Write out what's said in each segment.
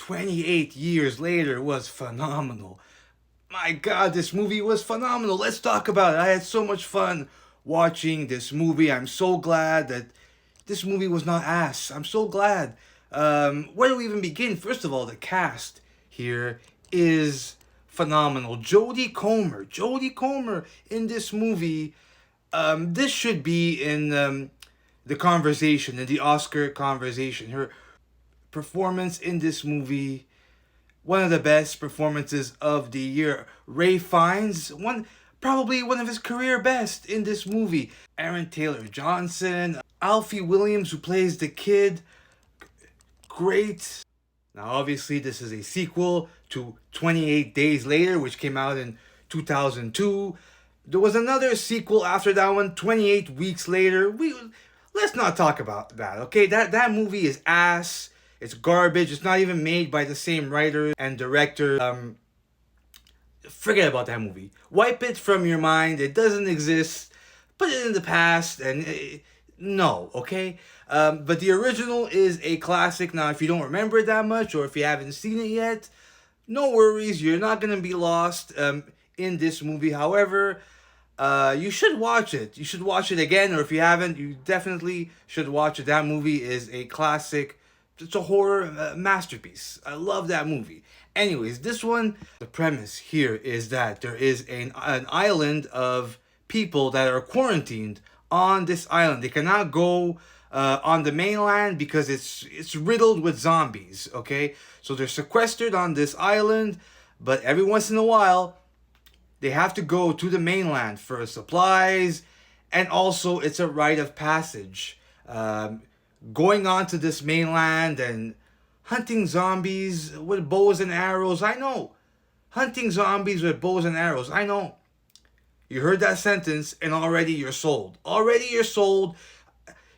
28 years later was phenomenal. My God, this movie was phenomenal. Let's talk about it. I had so much fun watching this movie. I'm so glad that this movie was not ass. I'm so glad. Where do we even begin? First of all, the cast here is phenomenal. Jodie Comer. Jodie Comer in this movie. This should be in the conversation, in the Oscar conversation. Her performance in this movie, one of the best performances of the year. Ray Fiennes, probably one of his career best in this movie. Aaron Taylor Johnson, Alfie Williams, who plays the kid, great. Now, obviously, this is a sequel to 28 Days Later, which came out in 2002. There was another sequel after that one, 28 Weeks Later. Let's not talk about that, okay? That movie is ass. It's garbage. It's not even made by the same writer and director. Forget about that movie. Wipe it from your mind. It doesn't exist. Put it in the past and no, okay? But the original is a classic. Now, if you don't remember it that much or if you haven't seen it yet, no worries. You're not going to be lost in this movie. However, you should watch it. You should watch it again, or if you haven't, you definitely should watch it. That movie is a classic. It's a horror masterpiece. I love that movie. Anyways, this one, the premise here is that there is an island of people that are quarantined on this island. They cannot go on the mainland because it's riddled with zombies, okay? So they're sequestered on this island, but every once in a while, they have to go to the mainland for supplies, and also it's a rite of passage. Going on to this mainland and hunting zombies with bows and arrows. I know. Hunting zombies with bows and arrows. I know. You heard that sentence and already you're sold. Already you're sold.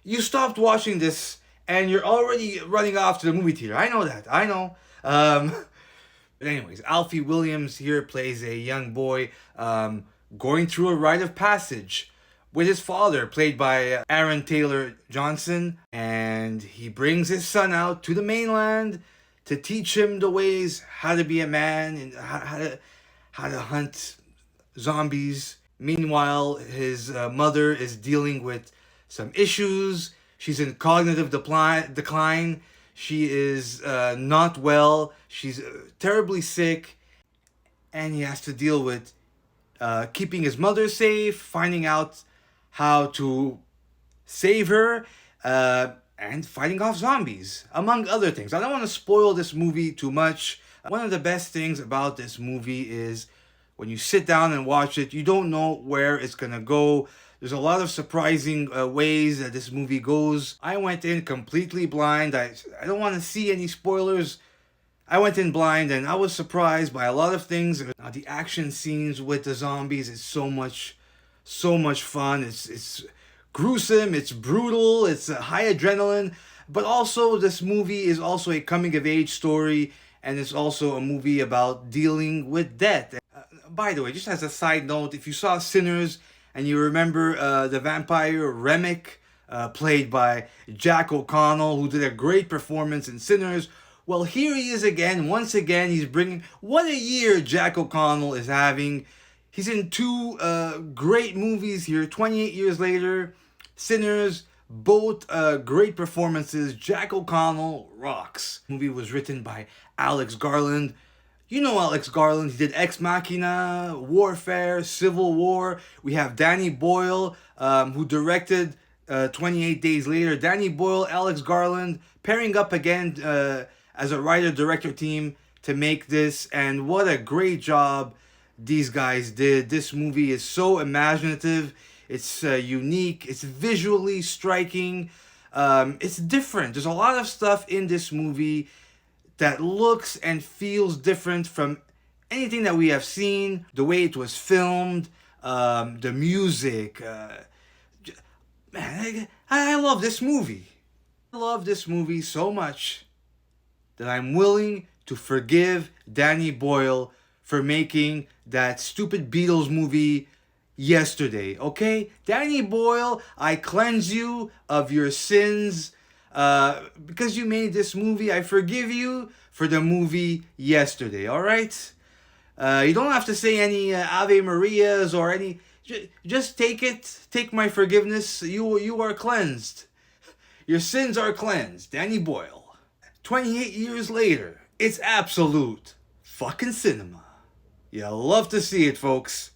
You stopped watching this and you're already running off to the movie theater. I know that. I know. But anyways, Alfie Williams here plays a young boy going through a rite of passage with his father, played by Aaron Taylor Johnson. And he brings his son out to the mainland to teach him the ways, how to be a man and how to hunt zombies. Meanwhile, his mother is dealing with some issues. She's in cognitive decline. She is not well. She's terribly sick. And he has to deal with keeping his mother safe, finding out how to save her, and fighting off zombies, among other things. I don't want to spoil this movie too much. One of the best things about this movie is when you sit down and watch it, you don't know where it's going to go. There's a lot of surprising ways that this movie goes. I went in completely blind. I don't want to see any spoilers. I went in blind and I was surprised by a lot of things. Now, the action scenes with the zombies is so much fun. It's gruesome, it's brutal, it's high adrenaline, but also this movie is also a coming of age story, and it's also a movie about dealing with death. By the way, just as a side note, if you saw Sinners and you remember the vampire Remick, played by Jack O'Connell, who did a great performance in Sinners, well, here he is again. Once again, he's bringing... What a year Jack O'Connell is having. He's in two great movies here, 28 years later. Sinners, both great performances. Jack O'Connell rocks. The movie was written by Alex Garland. You know Alex Garland. He did Ex Machina, Warfare, Civil War. We have Danny Boyle, who directed 28 Days Later. Danny Boyle, Alex Garland, pairing up again as a writer-director team to make this. And what a great job these guys did. This movie is so imaginative. It's unique. It's visually striking. It's different. There's a lot of stuff in this movie that looks and feels different from anything that we have seen. The way it was filmed, the music. Man, I love this movie. I love this movie so much that I'm willing to forgive Danny Boyle for making that stupid Beatles movie yesterday, okay? Danny Boyle, I cleanse you of your sins because you made this movie. I forgive you for the movie yesterday, alright? You don't have to say any Ave Marias or any. Just take it. Take my forgiveness. You are cleansed. Your sins are cleansed. Danny Boyle. 28 years later, it's absolute fucking cinema. You love to see it, folks.